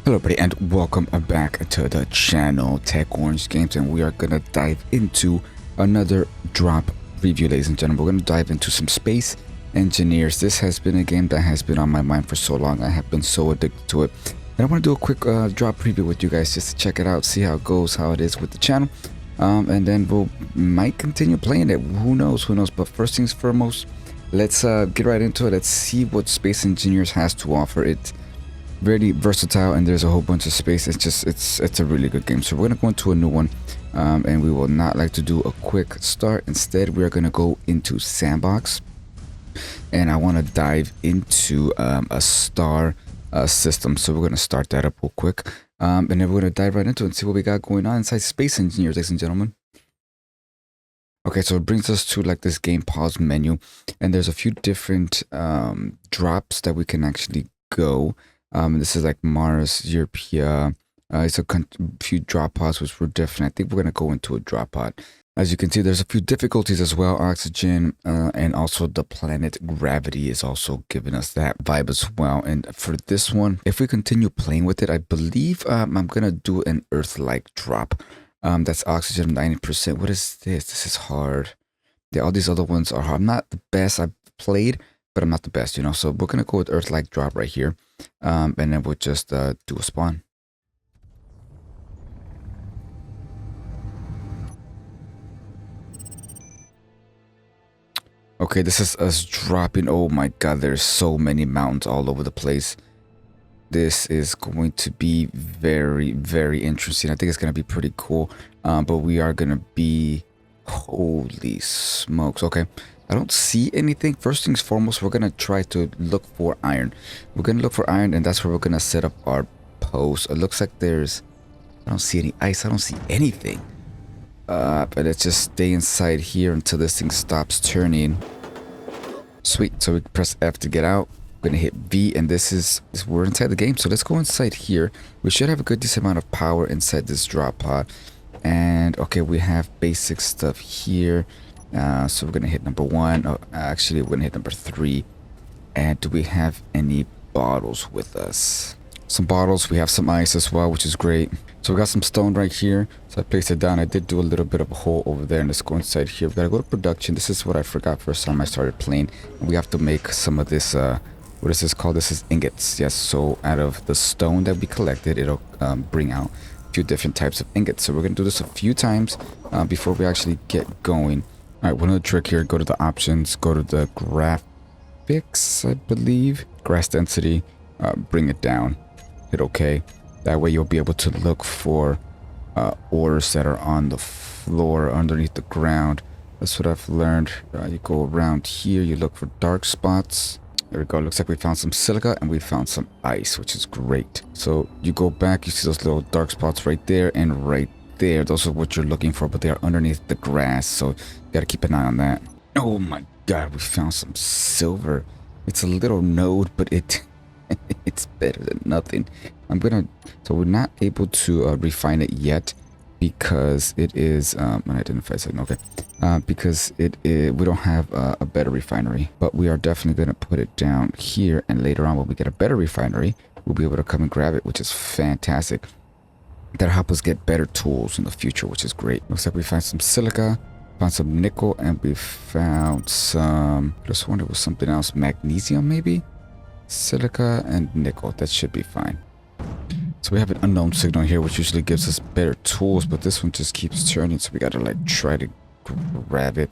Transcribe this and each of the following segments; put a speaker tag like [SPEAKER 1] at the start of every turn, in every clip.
[SPEAKER 1] Hello everybody and welcome back to the channel Tech Orange Games, and we are gonna dive into another drop review, ladies and gentlemen. We're gonna dive into some Space Engineers. This has been a game that has been on my mind for so long. I have been so addicted to it, and I want to do a quick drop preview with you guys just to check it out, see how it goes, how it is with the channel, and then we'll might continue playing it. Who knows, but first things foremost, let's get right into it. Let's see what Space Engineers has to offer. It's very versatile and there's a whole bunch of space. It's a really good game. So we're gonna go into a new one, and we will not like to do a quick start. Instead, we are gonna go into sandbox, and I want to dive into a star system. So we're gonna start that up real quick, and then we're gonna dive right into it and see what we got going on inside Space Engineers, ladies and gentlemen. Okay, so it brings us to like this game pause menu, and there's a few different drops that we can actually go. This is like Mars, Europea. It's a few drop pods which we're different. I think we're gonna go into a drop pod. As you can see, there's a few difficulties as well. Oxygen, and also the planet gravity is also giving us that vibe as well. And for this one, if we continue playing with it, I believe I'm gonna do an Earth-like drop. That's oxygen 90%. What is this? This is hard. Yeah, all these other ones are hard. I'm not the best. I've played, but I'm not the best, you know. So we're gonna go with Earth-like drop right here. And then we'll just do a spawn. Okay, this is us dropping. Oh my god, there's so many mountains all over the place. This is going to be very, very interesting. I think it's going to be pretty cool. But we are going to be... Holy smokes. Okay. I don't see anything. First things foremost, we're going to try to look for iron. We're going to look for iron, and that's where we're going to set up our post. It looks like there's... I don't see any ice. I don't see anything. But let's just stay inside here until this thing stops turning. Sweet. So we press F to get out. We're going to hit V, and we're inside the game. So let's go inside here. We should have a good decent amount of power inside this drop pod. And okay, we have basic stuff here. So we're gonna hit number 1. Oh, actually, we're gonna hit number 3. And do we have any bottles with us? Some bottles. We have some ice as well, which is great. So we got some stone right here. So I placed it down. I did do a little bit of a hole over there, and let's go inside here. We gotta go to production. This is what I forgot first time I started playing. And we have to make some of this. What is this called? This is ingots. Yes. So out of the stone that we collected, it'll bring out a few different types of ingots. So we're gonna do this a few times before we actually get going. All right, one other trick here, go to the options, go to the graphics, I believe, grass density, bring it down, hit OK. That way you'll be able to look for ores that are on the floor, underneath the ground. That's what I've learned. You go around here, you look for dark spots. There we go, looks like we found some silica and we found some ice, which is great. So you go back, you see those little dark spots right there and right there. Those are what you're looking for, but they are underneath the grass, so you gotta keep an eye on that. Oh my god, we found some silver. It's a little node, but it's better than nothing. So we're not able to refine it yet because it is unidentified signal. Okay, because we don't have a better refinery, but we are definitely gonna put it down here, and later on when we get a better refinery, we'll be able to come and grab it, which is fantastic. That'll help us get better tools in the future, which is great. Looks like we found some silica, found some nickel, and we found some... I just wonder was something else. Magnesium, maybe? Silica and nickel. That should be fine. So we have an unknown signal here, which usually gives us better tools, but this one just keeps turning, so we gotta like try to grab it.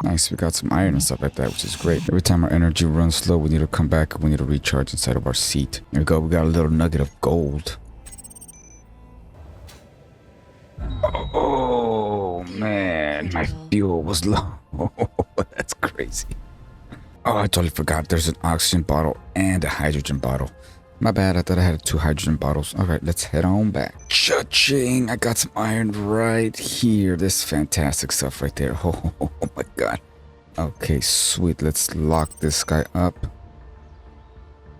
[SPEAKER 1] Nice, we got some iron and stuff like that, which is great. Every time our energy runs low, we need to come back and we need to recharge inside of our seat. There we go, we got a little nugget of gold. Oh man, my fuel was low. That's crazy. Oh, I totally forgot there's an oxygen bottle and a hydrogen bottle. My bad, I thought I had 2 hydrogen bottles. Alright, let's head on back. Cha-ching! I got some iron right here. This fantastic stuff right there. Oh my god. Okay, sweet. Let's lock this guy up.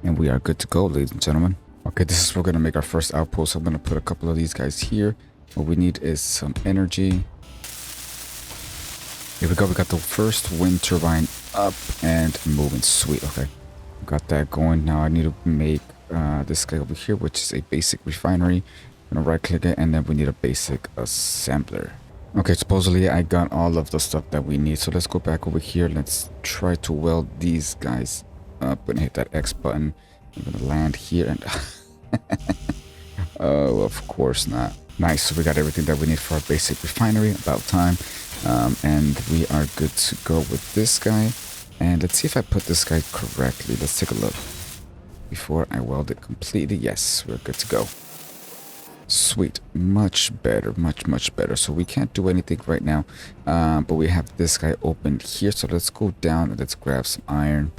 [SPEAKER 1] And we are good to go, ladies and gentlemen. Okay, this is where we're going to make our first outpost. I'm going to put a couple of these guys here. What we need is some energy. Here we go. We got the first wind turbine up and moving. Sweet. Okay. Got that going. Now I need to make this guy over here, which is a basic refinery. I'm gonna right click it, and then we need a basic assembler. Okay, supposedly I got all of the stuff that we need. So let's go back over here. Let's try to weld these guys up and hit that X button. I'm gonna land here and oh, of course not. Nice, so we got everything that we need for our basic refinery. About time. And we are good to go with this guy. And let's see if I put this guy correctly. Let's take a look before I weld it completely. Yes, we're good to go. Sweet, much better, much better. So we can't do anything right now, but we have this guy opened here. So let's go down and let's grab some iron.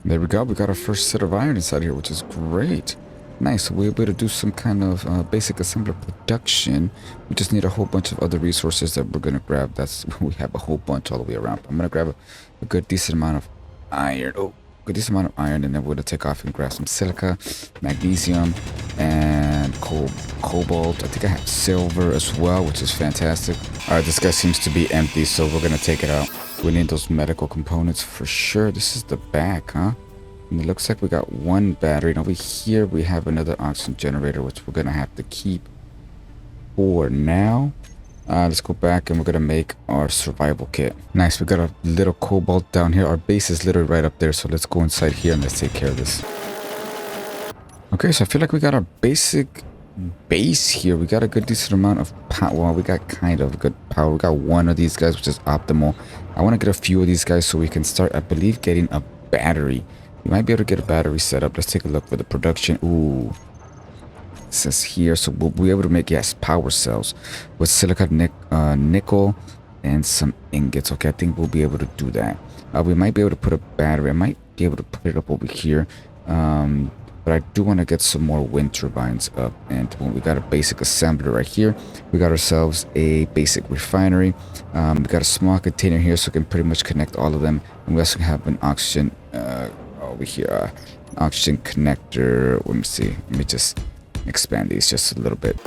[SPEAKER 1] There we go. We got our first set of iron inside here, which is great. Nice. So we're able to do some kind of basic assembler production. We just need a whole bunch of other resources that we're gonna grab. We have a whole bunch all the way around. I'm gonna grab a good decent amount of iron. Oh, good decent amount of iron, and then we're gonna take off and grab some silica, magnesium, and cobalt. I think I have silver as well, which is fantastic. All right, this guy seems to be empty, so we're gonna take it out. We need those medical components for sure. This is the back, huh? And it looks like we got one battery. And over here we have another oxygen generator, which we're gonna have to keep for now. Let's go back and we're gonna make our survival kit. Nice, we got a little cobalt down here. Our base is literally right up there, so let's go inside here and let's take care of this. Okay, so I feel like we got our basic base here. We got a good decent amount of power. Well, we got kind of good power. We got one of these guys, which is optimal. I want to get a few of these guys so we can start, I believe, getting a battery. We might be able to get a battery set up. Let's take a look for the production. Ooh, it says here, so we'll be able to make, yes, power cells with silicon, nickel, and some ingots. Okay, I think we'll be able to do that. We might be able to put a battery. I might be able to put it up over here. But I do want to get some more wind turbines up. And when we got a basic assembler right here, we got ourselves a basic refinery. We got a small container here, so we can pretty much connect all of them. And we also have an oxygen over here, oxygen connector. Let me see. Let me just expand these just a little bit.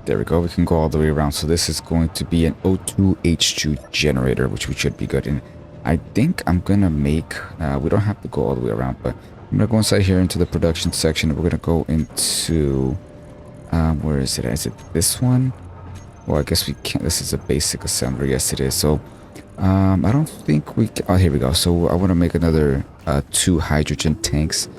[SPEAKER 1] There we go. We can go all the way around. So this is going to be an O2H2 generator, which we should be good in. I think I'm gonna make, we don't have to go all the way around, but I'm gonna go inside here into the production section. We're gonna go into, where is it? Is it this one? Well, I guess we can't. This is a basic assembler. Yes, it is. So, I don't think we can. Oh, here we go. So I want to make another 2 hydrogen tanks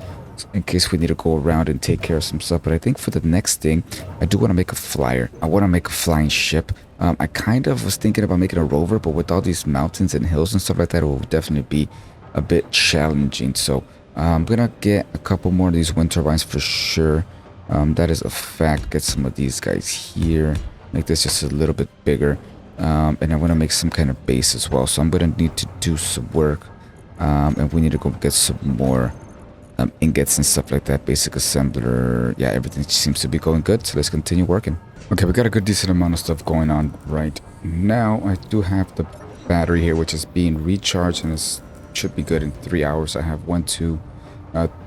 [SPEAKER 1] in case we need to go around and take care of some stuff. But I think for the next thing, I do want to make a flyer. I want to make a flying ship. I kind of was thinking about making a rover, but with all these mountains and hills and stuff like that, it will definitely be a bit challenging. So I'm gonna get a couple more of these wind turbines for sure. That is a fact. Get some of these guys here. Make this just a little bit bigger. And I want to make some kind of base as well. So I'm gonna need to do some work. And we need to go get some more ingots and stuff like that. Basic assembler. Yeah, everything seems to be going good. So let's continue working. Okay, we got a good decent amount of stuff going on right now. I do have the battery here, which is being recharged, and it should be good in 3 hours. I have 1, 2,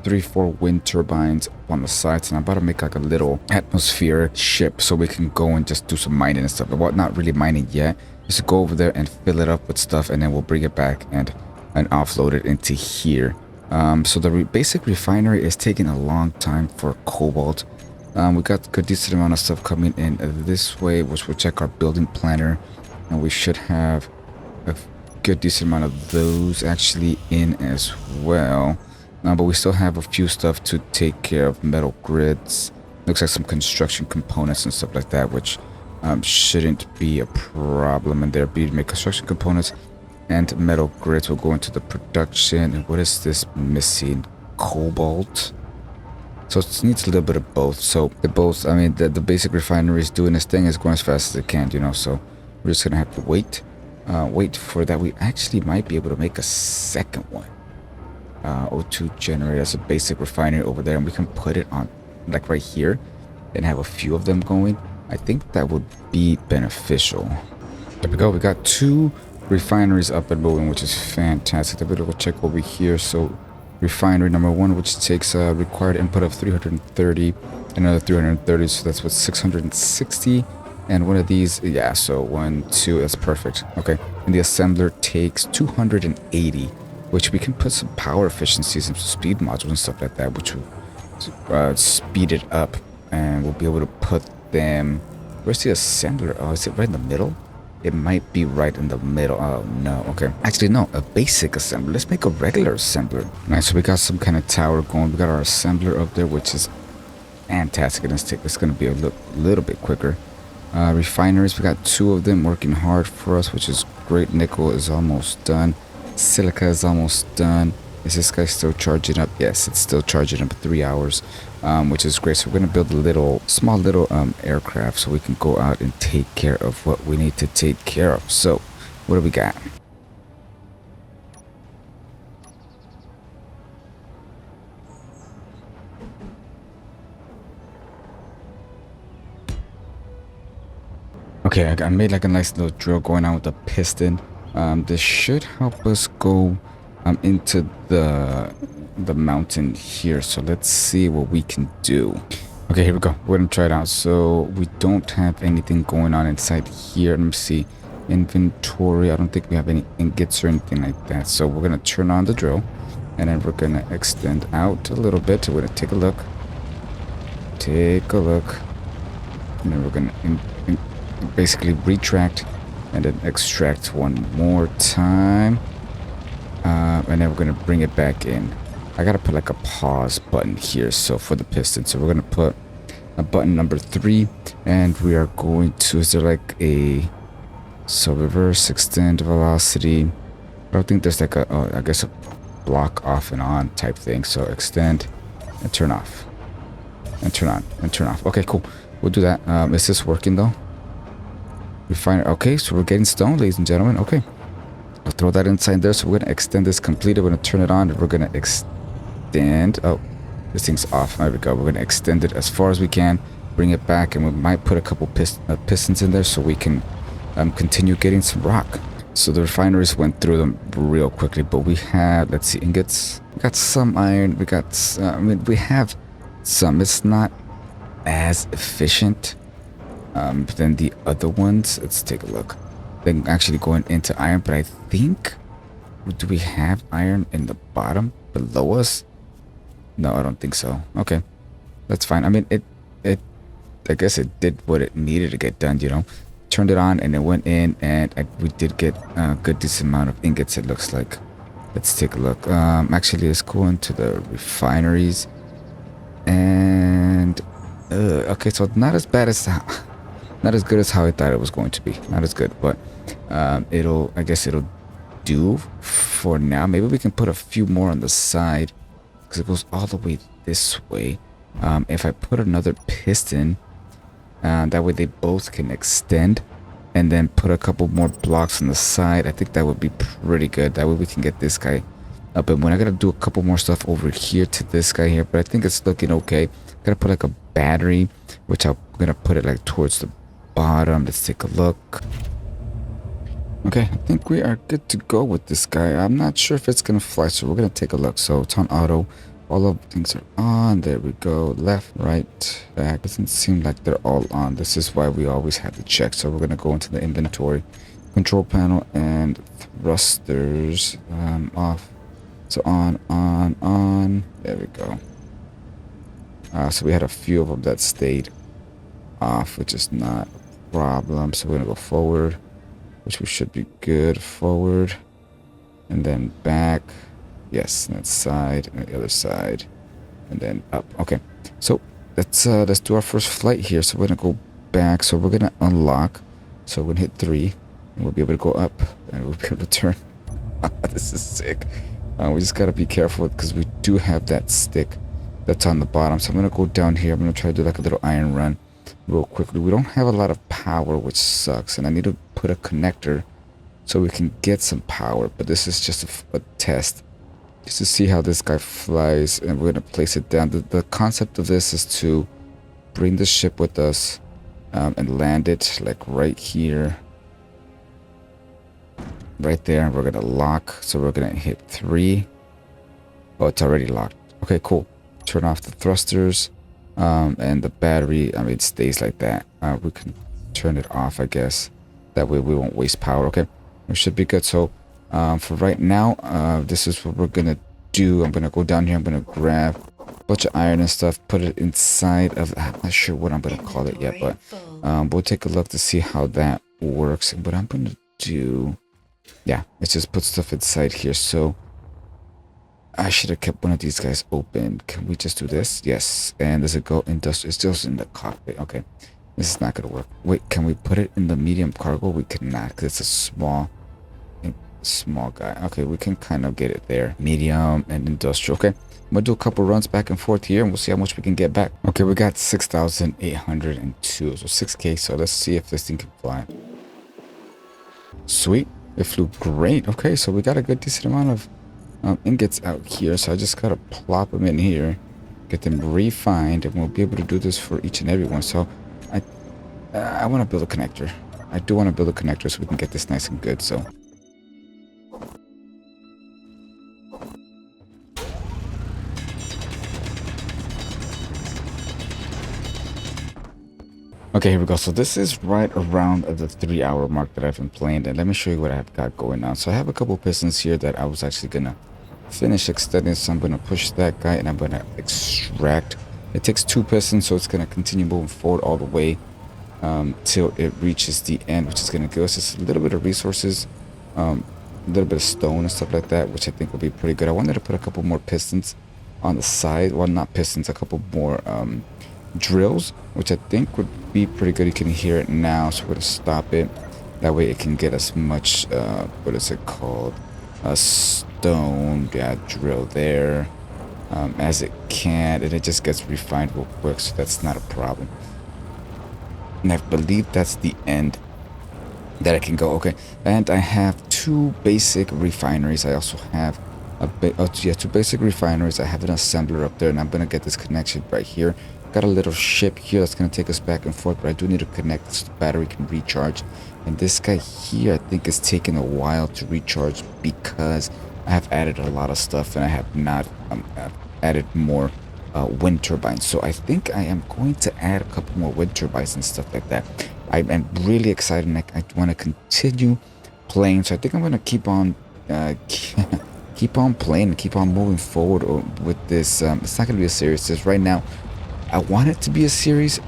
[SPEAKER 1] 3, 4 wind turbines on the sides, and I'm about to make like a little atmospheric ship so we can go and just do some mining and stuff. Well, not really mining yet. Just go over there and fill it up with stuff, and then we'll bring it back and offload it into here. So the basic refinery is taking a long time for cobalt. We got a good decent amount of stuff coming in this way, which we'll check our building planner, and we should have a good decent amount of those actually in as well. But we still have a few stuff to take care of. Metal grids, looks like some construction components and stuff like that, which shouldn't be a problem. And there be make construction components and metal grids will go into the production. And what is this missing? Cobalt. So it needs a little bit of both. So the both, I mean, the basic refinery is doing its thing, is going as fast as it can, you know. So we're just gonna have to wait for that. We actually might be able to make a second one. O2 generator as a basic refinery over there, and we can put it on like right here and have a few of them going. I think that would be beneficial. There we go. We got 2 refineries up and moving, which is fantastic. I'm gonna go check over here. So refinery number 1, which takes a required input of 330, another 330, so that's what, 660. And one of these, yeah, so 1, 2, that's perfect. Okay, and the assembler takes 280, which we can put some power efficiencies and some speed modules and stuff like that, which will speed it up, and we'll be able to put them. Where's the assembler? Oh, is it right in the middle? It might be right in the middle. Oh, no. Okay. Actually, no. A basic assembler. Let's make a regular assembler. Nice. So we got some kind of tower going. We got our assembler up there, which is fantastic. And it's going to be a little bit quicker. Refineries. We got 2 of them working hard for us, which is great. Nickel is almost done. Silica is almost done. Is this guy still charging up? Yes, it's still charging up 3 hours, which is great. So we're going to build a small little aircraft so we can go out and take care of what we need to take care of. So what do we got? Okay, I made like a nice little drill going on with the piston. This should help us go into the mountain here. So let's see what we can do. Okay, here we go. We're gonna try it out. So we don't have anything going on inside here. Let me see. Inventory. I don't think we have any ingots or anything like that. So we're gonna turn on the drill, and then we're gonna extend out a little bit. We're gonna take a look. Take a look. And then we're gonna basically retract and then extract one more time. And then we're gonna bring it back in. I gotta put like a pause button here, so for the piston. So we're gonna put a button number 3, and we are going to, is there like a, so reverse, extend velocity. I don't think there's like a, I guess a block off and on type thing. So extend and turn off and turn on and turn off. Okay, cool. We'll do that. Is this working though? Refinery. Okay, so we're getting stone, ladies and gentlemen. Okay. I'll throw that inside there. So we're going to extend this completely. We're going to turn it on. And we're going to extend. Oh, this thing's off. There we go. We're going to extend it as far as we can. Bring it back. And we might put a couple pistons in there so we can continue getting some rock. So the refineries went through them real quickly. But we have, let's see, ingots. We got some iron. We got, we have some. It's not as efficient than the other ones. Let's take a look. Then actually going into iron, but I think, do we have iron in the bottom below us? No, I don't think so. Okay, that's fine. I mean, I guess it did what it needed to get done, you know. Turned it on and it went in, and we did get a good decent amount of ingots, it looks like. Let's take a look. Actually, let's go into the refineries. And okay, so not as bad as not as good as how I thought it was going to be. Not as good, but I guess it'll do for now. Maybe we can put a few more on the side because it goes all the way this way. If I put another piston, that way they both can extend, and then put a couple more blocks on the side, I think that would be pretty good. That way we can get this guy up. And when I gotta do a couple more stuff over here to this guy here, but I think it's looking okay. Gotta put like a battery, which I'm gonna put it like towards the bottom. Let's take a look. Okay, I think we are good to go with this guy. I'm not sure if it's gonna fly, so we're gonna take a look. So it's on auto. All of things are on. There we go. Left, right, back. Doesn't seem like they're all on. This is why we always have to check. So we're gonna go into the inventory, control panel, and thrusters off. So on. There we go. So we had a few of them that stayed off, which is not a problem. So we're gonna go forward, which we should be good. Forward, and then back. Yes, and that side and the other side, and then up. Okay, so let's do our first flight here. So we're gonna go back. So we're gonna unlock. So we're gonna hit 3, and we'll be able to go up, and we'll be able to turn. This is sick. We just gotta be careful because we do have that stick that's on the bottom. So I'm gonna go down here. I'm gonna try to do like a little iron run real quickly. We don't have a lot of power, which sucks, and I need to put a connector so we can get some power. But this is just a test, just to see how this guy flies, and we're gonna place it down. The concept of this is to bring the ship with us and land it like right here, right there. We're gonna lock, so we're gonna hit 3, Oh, it's already locked. Okay, cool. Turn off the thrusters. And the battery, I mean, it stays like that. We can turn it off, I guess. That way we won't waste power. Okay, we should be good. So for right now, this is what we're gonna do. I'm gonna go down here. I'm gonna grab a bunch of iron and stuff, put it inside of, I'm not sure what I'm gonna call it yet, but we'll take a look to see how that works. And what I'm gonna do, yeah, let's just put stuff inside here. So I should have kept one of these guys open. Can we just do this? Yes. And does it go industrial? It's still in the cockpit. Okay. This is not going to work. Wait, can we put it in the medium cargo? We cannot because it's a small guy. Okay, we can kind of get it there. Medium and industrial. Okay. I'm going to do a couple runs back and forth here and we'll see how much we can get back. Okay, we got 6,802. So 6K. So let's see if this thing can fly. Sweet. It flew great. Okay, so we got a good decent amount of ingots out here, so I just gotta plop them in here, get them refined, and we'll be able to do this for each and every one. So I want to build a connector. I do want to build a connector so we can get this nice and good. So okay, here we go. So this is right around the 3-hour mark that I've been playing, and let me show you what I've got going on. So I have a couple pistons here that I was actually gonna finish extending, so I'm gonna push that guy and I'm gonna extract. It takes 2 pistons, so it's gonna continue moving forward all the way till it reaches the end, which is gonna give us just a little bit of resources, a little bit of stone and stuff like that, which I think will be pretty good. I wanted to put a couple more pistons on the side. Well, not pistons, a couple more drills, which I think would be pretty good. You can hear it now, so we're gonna stop it. That way it can get as much what is it called, a stone, yeah, drill there as it can, and it just gets refined real quick, so that's not a problem. And I believe that's the end that I can go. Okay, and I have 2 basic refineries. I also have yeah, 2 basic refineries. I have an assembler up there, and I'm gonna get this connection right here. Got a little ship here that's gonna take us back and forth, but I do need to connect so the battery can recharge. And this guy here, I think, is taking a while to recharge because I have added a lot of stuff and I have not I've added more wind turbines. So I think I am going to add a couple more wind turbines and stuff like that. I'm really excited and I want to continue playing. So I think I'm going to keep on keep on playing and keep on moving forward with this. It's not going to be a series. This right now, I want it to be a series.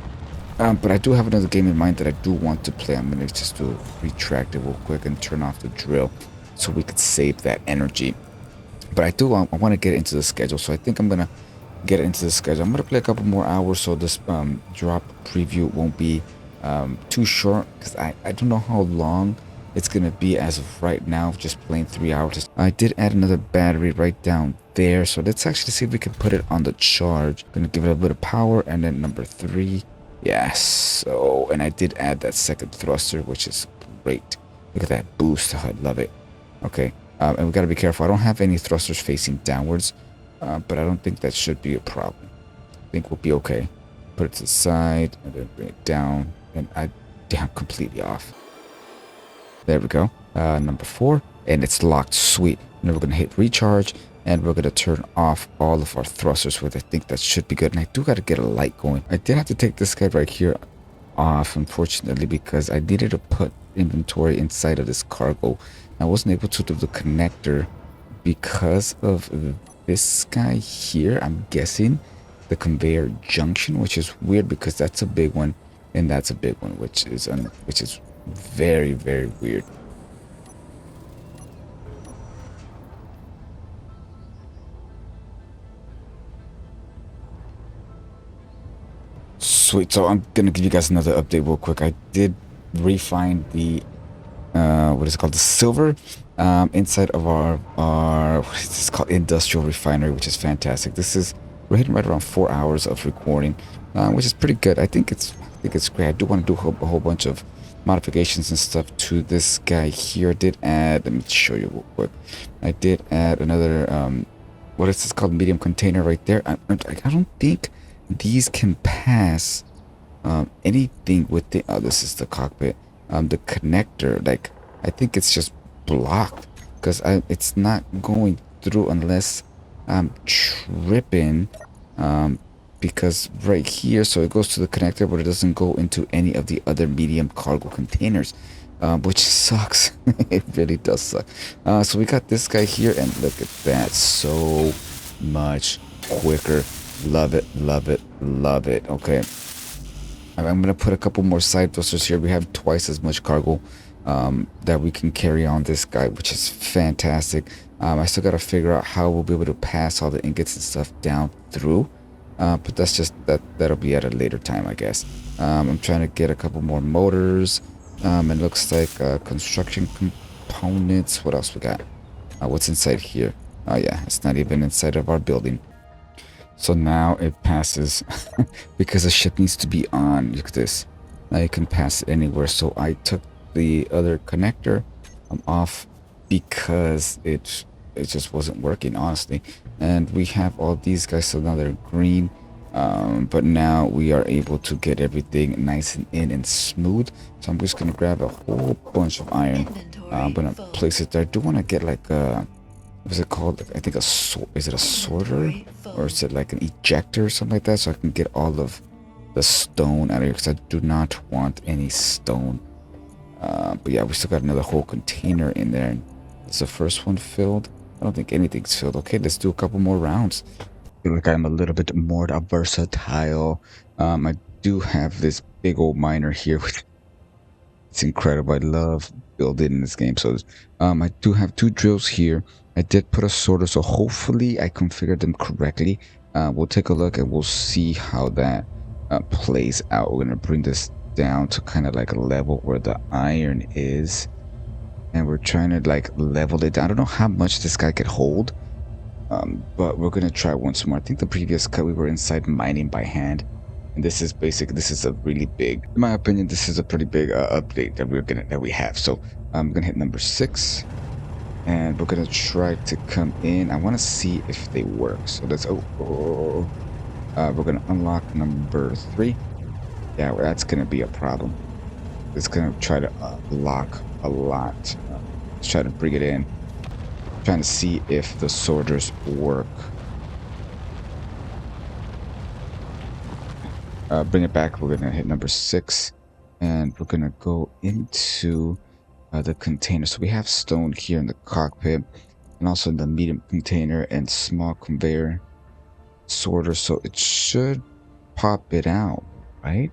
[SPEAKER 1] But I do have another game in mind that I do want to play. I'm going to just do retract it real quick and turn off the drill so we could save that energy. But I want to get into the schedule, so I think I'm going to get into the schedule. I'm going to play a couple more hours so this drop preview won't be too short, because I don't know how long it's going to be as of right now, just playing 3 hours. I did add another battery right down there, so let's actually see if we can put it on the charge. I'm going to give it a bit of power, and then number 3. Yes, so, and I did add that second thruster, which is great. Look at that boost, I love it. Okay, and we gotta be careful. I don't have any thrusters facing downwards, but I don't think that should be a problem. I think we'll be okay. Put it to the side, and then bring it down, and I'm completely off. There we go, number 4, and it's locked, sweet. And then we're gonna hit recharge, and we're going to turn off all of our thrusters, which I think that should be good. And I do got to get a light going. I did have to take this guy right here off, unfortunately, because I needed to put inventory inside of this cargo. I wasn't able to do the connector because of this guy here. I'm guessing the conveyor junction, which is weird because that's a big one and that's a big one, which is very, very weird. Sweet, so I'm gonna give you guys another update real quick. I did refine the what is it called, the silver inside of our what is this called, industrial refinery, which is fantastic. We're hitting right around 4 hours of recording, which is pretty good. I think it's great. I do want to do a whole bunch of modifications and stuff to this guy here. I did add, let me show you real quick. I did add another what is this called, medium container right there. I don't think these can pass anything with the, oh, this is the cockpit, the connector, like I think it's just blocked because it's not going through unless I'm tripping because right here, so it goes to the connector, but it doesn't go into any of the other medium cargo containers, which sucks. It really does suck. So we got this guy here, and look at that, so much quicker. Love it, love it, love it. Okay, I'm gonna put a couple more side thrusters here. We have twice as much cargo that we can carry on this guy, which is fantastic. I still gotta figure out how we'll be able to pass all the ingots and stuff down through, but that's just that'll be at a later time, I guess. I'm trying to get a couple more motors. It looks like construction components. What else we got? What's inside here? Oh yeah, it's not even inside of our building. So now it passes because the ship needs to be on. Look at this. Now you can pass it anywhere. So I took the other connector off because it just wasn't working, honestly. And we have all these guys, so now they're green. But now we are able to get everything nice and in and smooth. So I'm just gonna grab a whole bunch of iron. I'm gonna place it there. I do want to get like a, what's it called? I think is it a sorter, or is it like an ejector or something like that? So I can get all of the stone out of here because I do not want any stone. But yeah, we still got another whole container in there. Is the first one filled? I don't think anything's filled. Okay, let's do a couple more rounds. I feel like I'm a little bit more versatile. I do have this big old miner here, which it's incredible. I love building in this game. So I do have two drills here. I did put a sorter, so hopefully I configured them correctly. We'll take a look and we'll see how that plays out. We're gonna bring this down to kind of like a level where the iron is, and we're trying to like level it down. I don't know how much this guy could hold, but we're gonna try once more. I think the previous cut we were inside mining by hand, and this is a really big, in my opinion, this is a pretty big update that we have. So I'm gonna hit number 6, and we're gonna try to come in. I want to see if they work. So let's we're gonna unlock number 3. Yeah, well, that's gonna be a problem. It's gonna try to lock a lot. Let's try to bring it in. Trying to see if the sorters work. Bring it back. We're gonna hit number 6, and we're gonna go into the container. So we have stone here in the cockpit, and also in the medium container and small conveyor sorter. So it should pop it out, right?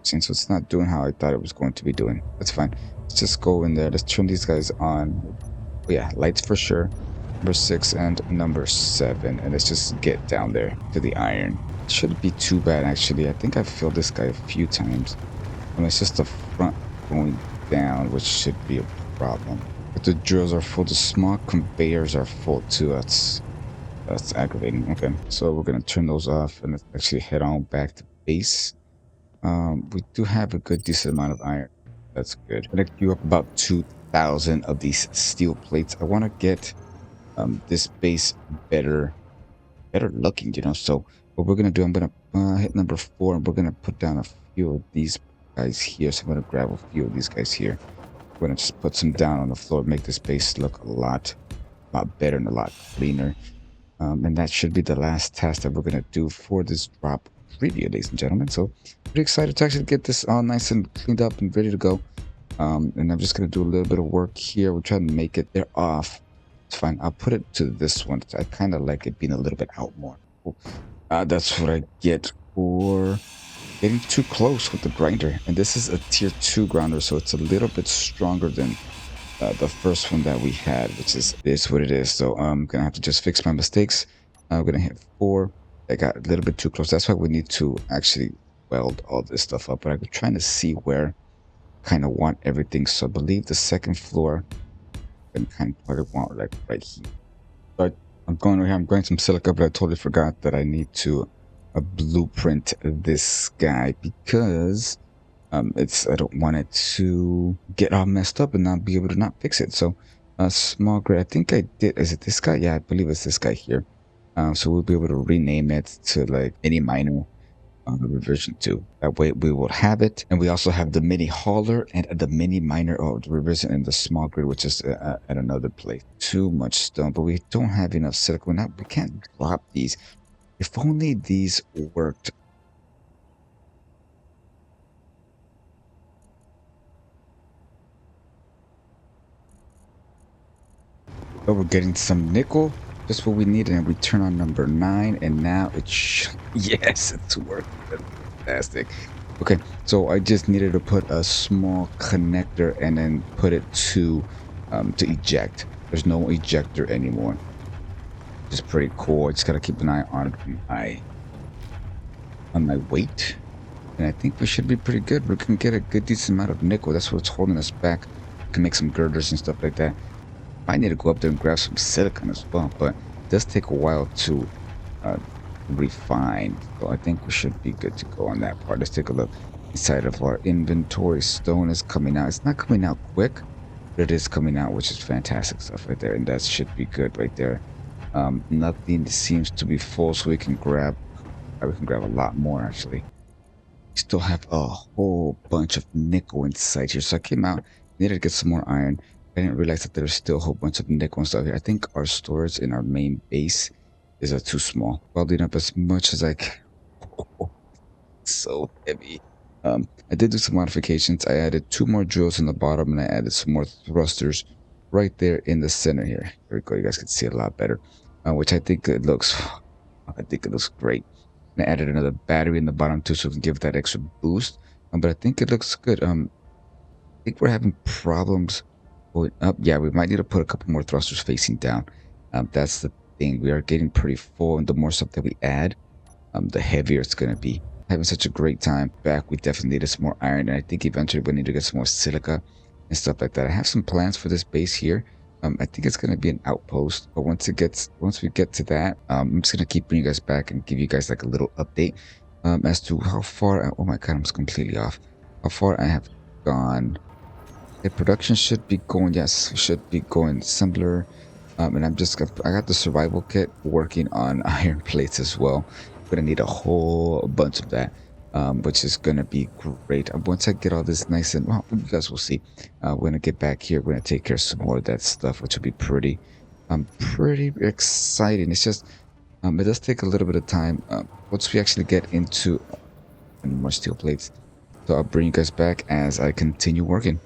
[SPEAKER 1] Since it's not doing how I thought it was going to be doing. That's fine. Let's just go in there. Let's turn these guys on. Oh, yeah, lights for sure. Number 6 and number 7, and let's just get down there to the iron. It shouldn't be too bad, actually. I think I've filled this guy a few times. And it's just the front going down, which should be a problem. But the drills are full. The small conveyors are full too. That's aggravating. Okay, so we're gonna turn those off and let's actually head on back to base. We do have a good decent amount of iron. That's good. I'm gonna queue up about 2,000 of these steel plates. I want to get this base better looking, you know. So what we're gonna do, I'm gonna hit number 4, and we're gonna put down a few of these guys here. So I'm gonna grab a few of these guys here. We're gonna just put some down on the floor, make this base look a lot better and a lot cleaner. And that should be the last task that we're gonna do for this drop preview, ladies and gentlemen. So pretty excited to actually get this all nice and cleaned up and ready to go. And I'm just gonna do a little bit of work here. We're trying to make it, they're off. It's fine. I'll put it to this one. I kind of like it being a little bit out more. That's what I get for getting too close with the grinder. And this is a tier 2 grinder, so it's a little bit stronger than the first one that we had, which is what it is. So I'm gonna have to just fix my mistakes. I'm gonna hit 4. I got a little bit too close. That's why we need to actually weld all this stuff up. But I'm trying to see where I kind of want everything. So I believe the second floor and kind of probably want like right here. But I'm going over here. I'm going some silica, but I totally forgot that I need to blueprint this guy because I don't want it to get all messed up and not be able to not fix it. So a small grid, I think I did. Is it this guy? Yeah, I believe it's this guy here. So we'll be able to rename it to like any miner on the revision 2. That way we will have it. And we also have the mini hauler and the mini miner, oh, the revision and the small grid, which is at another place. Too much stone, but we don't have enough silicon. We can't drop these. If only these worked. Oh, we're getting some nickel. Just what we needed. And we turn on number 9. And now it's... Yes, it's working. That's fantastic. Okay, so I just needed to put a small connector and then put it to eject. There's no ejector anymore. Which is pretty cool. I just gotta keep an eye on my weight. And I think we should be pretty good. We can get a good decent amount of nickel. That's what's holding us back. We can make some girders and stuff like that. I need to go up there and grab some silicon as well, but it does take a while to refine. So I think we should be good to go on that part. Let's take a look inside of our inventory. Stone is coming out. It's not coming out quick, but it is coming out, which is fantastic stuff right there. And that should be good right there. Nothing seems to be full, so we can grab a lot more actually. We still have a whole bunch of nickel inside here. So I came out, needed to get some more iron. I didn't realize that there's still a whole bunch of nickel and stuff here. I think our storage in our main base is too small. Welding up as much as I can. Oh, so heavy. I did do some modifications. I added 2 more drills in the bottom, and I added some more thrusters right there in the center here. There we go. You guys can see it a lot better, which I think it looks. I think it looks great. And I added another battery in the bottom too, so we can give that extra boost. But I think it looks good. I think we're having problems going up. Yeah, we might need to put a couple more thrusters facing down. That's the thing. We are getting pretty full, and the more stuff that we add, the heavier it's going to be. Having such a great time back. We definitely needed some more iron, and I think eventually we need to get some more silica and stuff like that. I have some plans for this base here. I think it's going to be an outpost, but once we get to that, I'm just going to keep bringing you guys back and give you guys like a little update as to how far. Oh my god, I'm completely off. How far I have gone. The production should be going, yes, should be going similar. And I got the survival kit working on iron plates as well. I'm gonna need a whole bunch of that, which is gonna be great. Once I get all this nice and, well, you guys will see. We're gonna get back here. We're gonna take care of some more of that stuff, which will be pretty exciting. It's just, it does take a little bit of time. Once we actually get into more steel plates, so I'll bring you guys back as I continue working.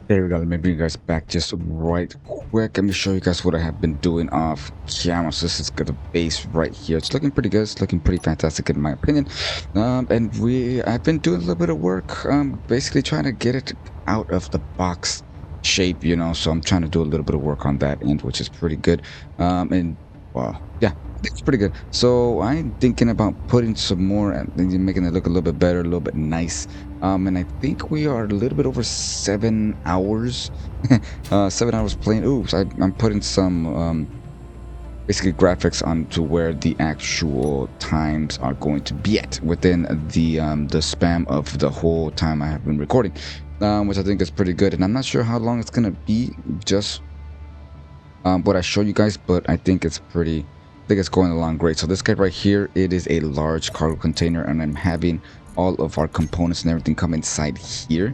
[SPEAKER 1] There we go. Let me bring you guys back just right quick. Let me show you guys what I have been doing off camera. So this is the base right here. It's looking pretty good. It's looking pretty fantastic in my opinion. And I've been doing a little bit of work, basically trying to get it out of the box shape, you know. So I'm trying to do a little bit of work on that end, which is pretty good. And well, yeah, it's pretty good. So I'm thinking about putting some more and making it look a little bit better, a little bit nice. And I think we are a little bit over 7 hours. 7 hours playing. Ooh, so I'm putting some basically graphics onto where the actual times are going to be at within the span of the whole time I have been recording, which I think is pretty good. And I'm not sure how long it's gonna be, just what I show you guys, but I think it's going along great. So this guy right here, it is a large cargo container, and I'm having all of our components and everything come inside here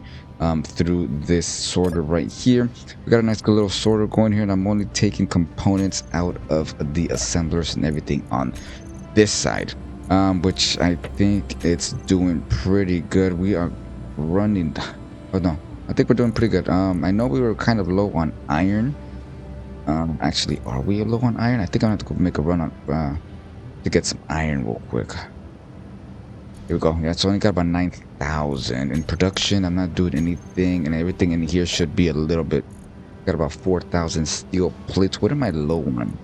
[SPEAKER 1] through this sorter right here. We got a nice little sorter going here, and I'm only taking components out of the assemblers and everything on this side, which I think it's doing pretty good. We are running, oh no, I think we're doing pretty good. I know we were kind of low on iron. Actually, are we low on iron? I think I'm gonna have to go make a run on to get some iron real quick. Here we go. Yeah, it's only got about 9,000 in production. I'm not doing anything, and everything in here should be a little bit. Got about 4,000 steel plates. What am I low on?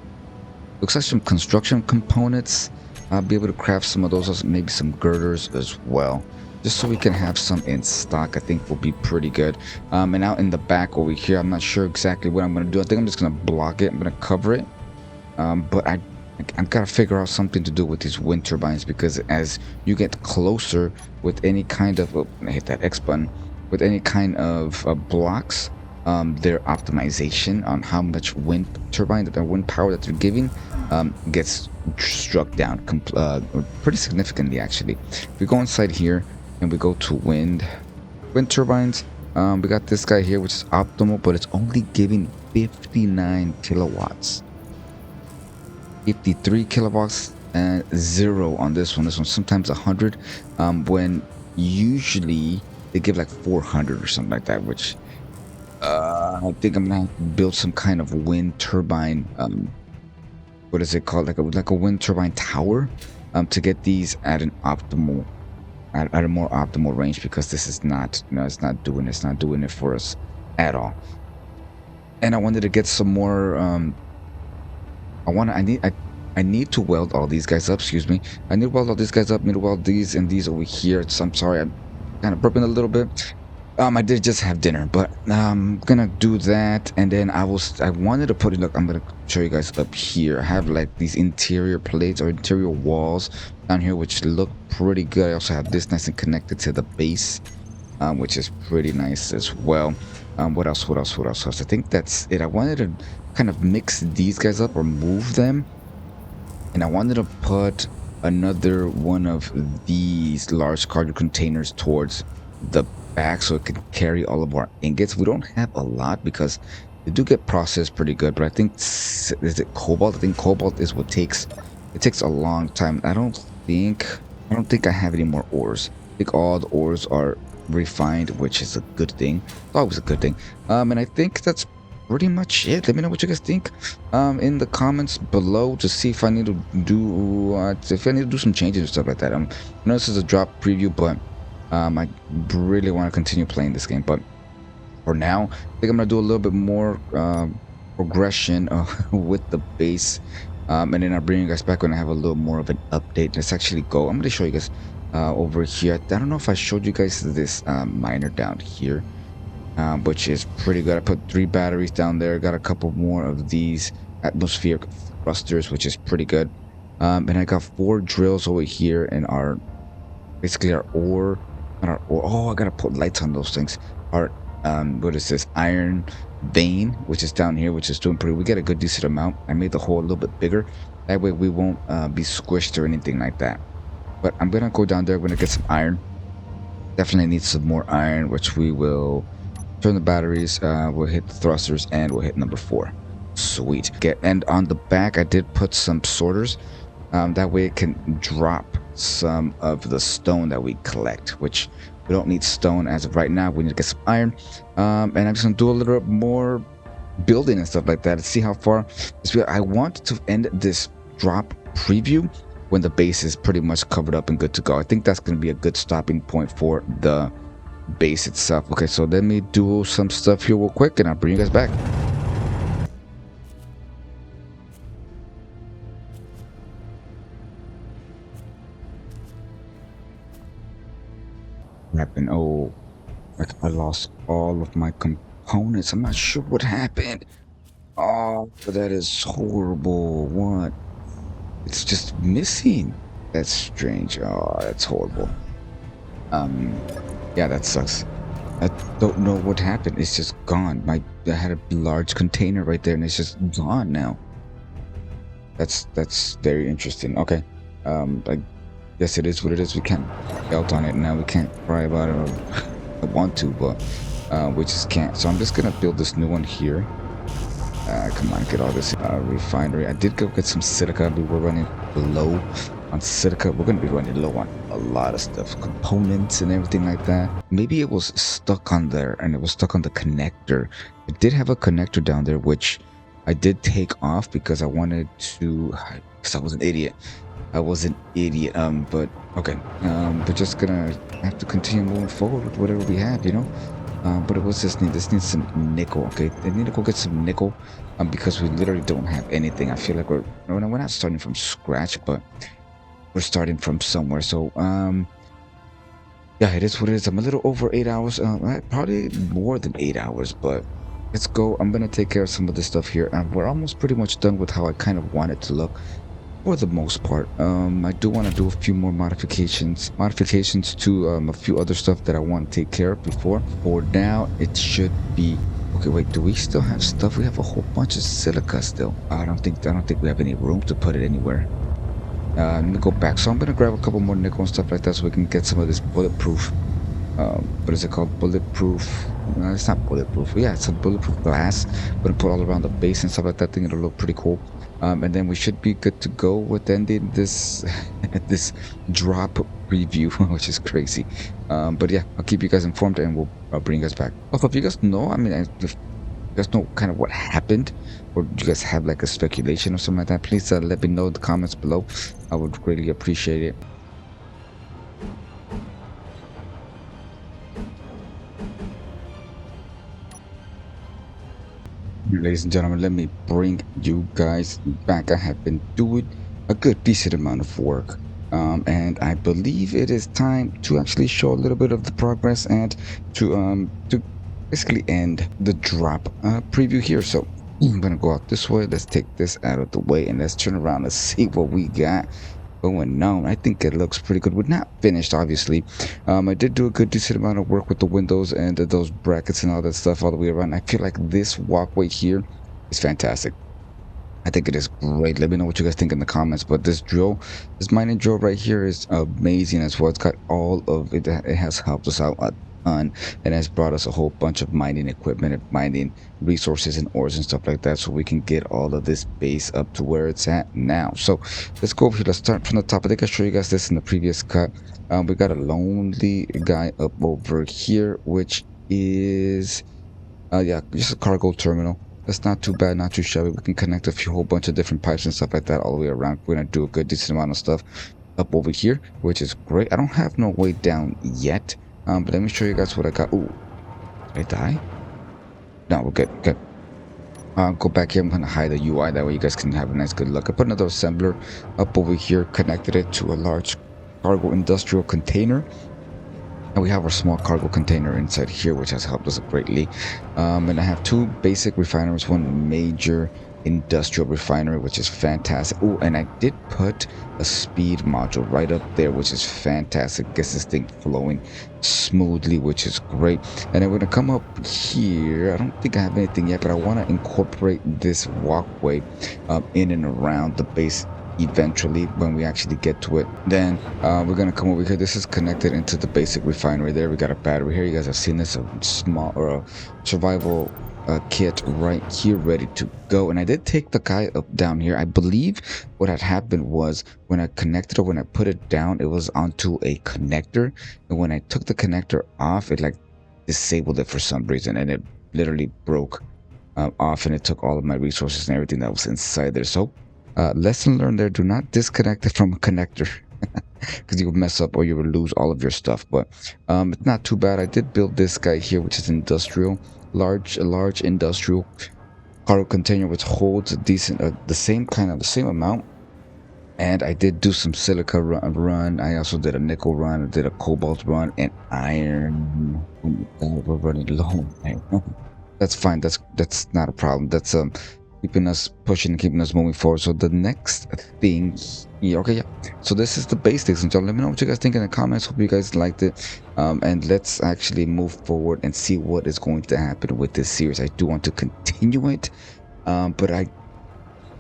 [SPEAKER 1] Looks like some construction components. I'll be able to craft some of those, maybe some girders as well, just so we can have some in stock. I think will be pretty good. And out in the back over here, I'm not sure exactly what I'm going to do. I think I'm just going to block it. I'm going to cover it. But I I've got to figure out something to do with these wind turbines, because as you get closer with any kind of, oh, I hit that X button, with any kind of blocks, their optimization on how much wind turbine, the wind power that they're giving, gets struck down pretty significantly, actually. If we go inside here and we go to wind turbines, we got this guy here, which is optimal, but it's only giving 59 kilowatts. 53 kilowatts and 0 on this one. This one's sometimes 100, when usually they give like 400 or something like that, which I think I'm gonna have to build some kind of wind turbine, what is it called, like a wind turbine tower, to get these at an optimal, at a more optimal range, because this is not, it's not doing it for us at all. And I wanted to get some more, I need to weld all these guys up, excuse me. I need to weld all these guys up, I need to weld these and these over here. I'm sorry, I'm kind of burping a little bit. I did just have dinner, but I'm gonna do that, and then I wanted to put it, look, I'm gonna show you guys up here. I have like these interior plates or interior walls down here, which look pretty good. I also have this nice and connected to the base, which is pretty nice as well. What else? I think that's it. I wanted to kind of mix these guys up or move them, and I wanted to put another one of these large cargo containers towards the back so it can carry all of our ingots. We don't have a lot because they do get processed pretty good, but I think, is it cobalt? I think cobalt is what takes a long time. I don't think I have any more ores. I think all the ores are refined, which is a good thing. It's always a good thing. And I think that's pretty much it. Let me know what you guys think in the comments below, to see if I need to do some changes and stuff like that. I know this is a drop preview, but I really want to continue playing this game. But for now, I think I'm gonna do a little bit more progression with the base, and then I'll bring you guys back when I have a little more of an update. Let's actually go. I'm gonna show you guys over here. I don't know if I showed you guys this miner down here, which is pretty good. I put 3 batteries down there, got a couple more of these atmospheric thrusters, which is pretty good, and I got 4 drills over here in our, basically our ore, not our ore, oh, I gotta put lights on those things. Our what is this, iron vein, which is down here, which is doing pretty, we get a good decent amount. I made the hole a little bit bigger, that way we won't be squished or anything like that. But I'm gonna go down there, I'm gonna get some iron. Definitely need some more iron, which we will turn the batteries, we'll hit the thrusters, and we'll hit number 4. Sweet. And on the back I did put some sorters, that way it can drop some of the stone that we collect, which we don't need stone as of right now. We need to get some iron, and I'm just gonna do a little bit more building and stuff like that, and see how far. I want to end this drop preview when the base is pretty much covered up and good to go. I think that's going to be a good stopping point for the base itself. Okay, so let me do some stuff here real quick, and I'll bring you guys back. What happened? Oh, like I lost all of my components. I'm not sure what happened. Oh, that is horrible. What? It's just missing. That's strange. Oh, that's horrible. Yeah, that sucks. I don't know what happened. It's just gone. I had a large container right there, and it's just gone now. That's very interesting. Okay. I guess it is what it is. We can't belt on it now. We can't cry about it. Or I want to, but we just can't. So I'm just gonna build this new one here. Come on, get all this refinery. I did go get some silica. We were running low on silica. We're gonna be running low on a lot of stuff, components and everything like that. Maybe it was stuck on there, and it was stuck on the connector. It did have a connector down there, which I did take off because I wanted to, because I was an idiot. But okay, we're just gonna have to continue moving forward with whatever we have, you know. But it was this needs some nickel. Okay, I need to go get some nickel, because we literally don't have anything. I feel like we're not starting from scratch, but we're starting from somewhere. So yeah, it is what it is. I'm a little over 8 hours, probably more than 8 hours, but let's go. I'm gonna take care of some of this stuff here, and we're almost pretty much done with how I kind of want it to look. for the most part. I do want to do a few more modifications to a few other stuff that I want to take care of before. For now, it should be okay. Wait, do we still have stuff? We have a whole bunch of silica still. I don't think we have any room to put it anywhere. Let me go back. So I'm gonna grab a couple more nickel and stuff like that so we can get some of this bulletproof. What is it called? Bulletproof. It's not bulletproof. Yeah, it's a bulletproof glass. I'm gonna put all around the base and stuff like that. I think it'll look pretty cool. And then we should be good to go with ending this this drop preview, which is crazy. But yeah, I'll keep you guys informed and I'll bring you guys back. Also, if you guys know, I mean, if you guys know kind of what happened, or do you guys have like a speculation or something like that, please let me know in the comments below. I would greatly appreciate it. Ladies and gentlemen, let me bring you guys back. I have been doing a good decent amount of work, and I believe it is time to actually show a little bit of the progress and to basically end the drop preview here. So I'm gonna go out this way. Let's take this out of the way and let's turn around and see what we got going on. I think it looks pretty good. We're not finished, obviously. I did do a good decent amount of work with the windows and those brackets and all that stuff all the way around. I feel like this walkway here is fantastic. I think it is great. Let me know what you guys think in the comments. But this mining drill right here is amazing as well. It's got all of it. It has helped us out a ton and has brought us a whole bunch of mining equipment and mining resources and ores and stuff like that, so we can get all of this base up to where it's at now. So let's go over here. Let's start from the top. I think I showed you guys this in the previous cut. We got a lonely guy up over here, which is yeah, just a cargo terminal. That's not too bad, not too shabby. We can connect a whole bunch of different pipes and stuff like that all the way around. We're gonna do a good decent amount of stuff up over here, which is great. I don't have no way down yet, but let me show you guys what I got. Ooh, did I die? No, we're good. Good. Go back here. I'm gonna hide the UI, that way you guys can have a nice good look. I put another assembler up over here, connected it to a large cargo industrial container. And we have our small cargo container inside here, which has helped us greatly. And I have two basic refineries, one major industrial refinery, which is fantastic. Oh, and I did put a speed module right up there, which is fantastic. Gets this thing flowing smoothly, which is great. And I'm going to come up here. I don't think I have anything yet, but I want to incorporate this walkway in and around the base. Eventually, when we actually get to it, then we're gonna come over here. This is connected into the basic refinery. There we got a battery here. You guys have seen this, a small or a survival kit right here ready to go. And I did take the guy up down here. I believe what had happened was when I connected it, when I put it down, it was onto a connector, and when I took the connector off, it like disabled it for some reason, and it literally broke off, and it took all of my resources and everything that was inside there. So lesson learned there, do not disconnect it from a connector because you will mess up or you will lose all of your stuff. But it's not too bad. I did build this guy here, which is industrial, large industrial cargo container, which holds a decent the same amount. And I did do some silica run. I also did a nickel run. I did a cobalt run and iron. Oh my God, we're running low on iron. That's fine. That's not a problem. That's keeping us pushing and keeping us moving forward. So the next thing here, okay, yeah, so this is the base, ladies and gentlemen. Let me know what you guys think in the comments. Hope you guys liked it, and let's actually move forward and see what is going to happen with this series. I do want to continue it, but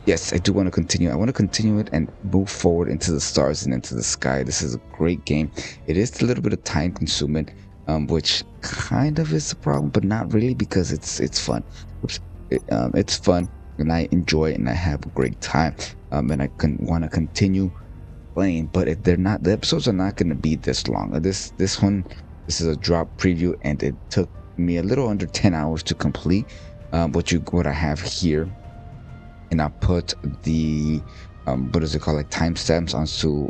[SPEAKER 1] yes, I do want to continue. I want to continue it and move forward into the stars and into the sky. This is a great game. It is a little bit of time consuming, which kind of is a problem, but not really, because it's fun. It's fun, and I enjoy it, and I have a great time, and I want to continue playing. But if they're not, the episodes are not going to be this long. This is a drop preview, and it took me a little under 10 hours to complete what I have here. And I put the what is it called, like timestamps onto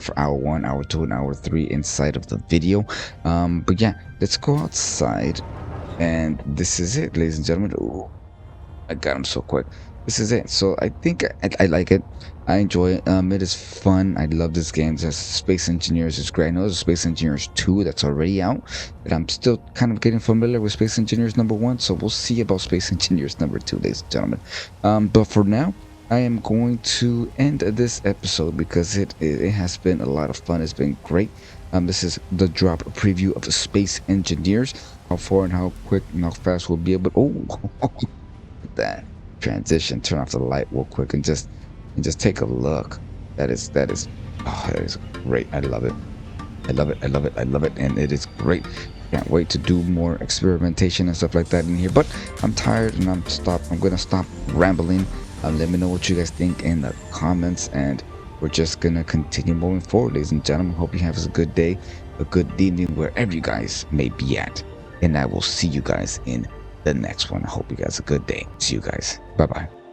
[SPEAKER 1] for hour 1, hour 2, and hour 3 inside of the video. But yeah, let's go outside, and this is it, ladies and gentlemen. Ooh, I got him so quick. This is it. So I think I like it. I enjoy it. It is fun. I love this game. There's SpaceEngineers is great. I know there's SpaceEngineers 2 that's already out, but I'm still kind of getting familiar with SpaceEngineers number 1. So we'll see about SpaceEngineers number 2, ladies and gentlemen. But for now, I am going to end this episode because it has been a lot of fun. It's been great. This is the drop preview of the Space Engineers. How far and how quick and how fast we'll be able. Oh, that transition. Turn off the light real quick and just take a look. That is great. I love it. I love it. I love it. I love it. And it is great. Can't wait to do more experimentation and stuff like that in here. But I'm tired and I'm gonna stop rambling. Let me know what you guys think in the comments, and we're just gonna continue moving forward, ladies and gentlemen. Hope you have a good day, a good evening, wherever you guys may be at. And I will see you guys in the next one. I hope you guys have a good day. See you guys. Bye bye.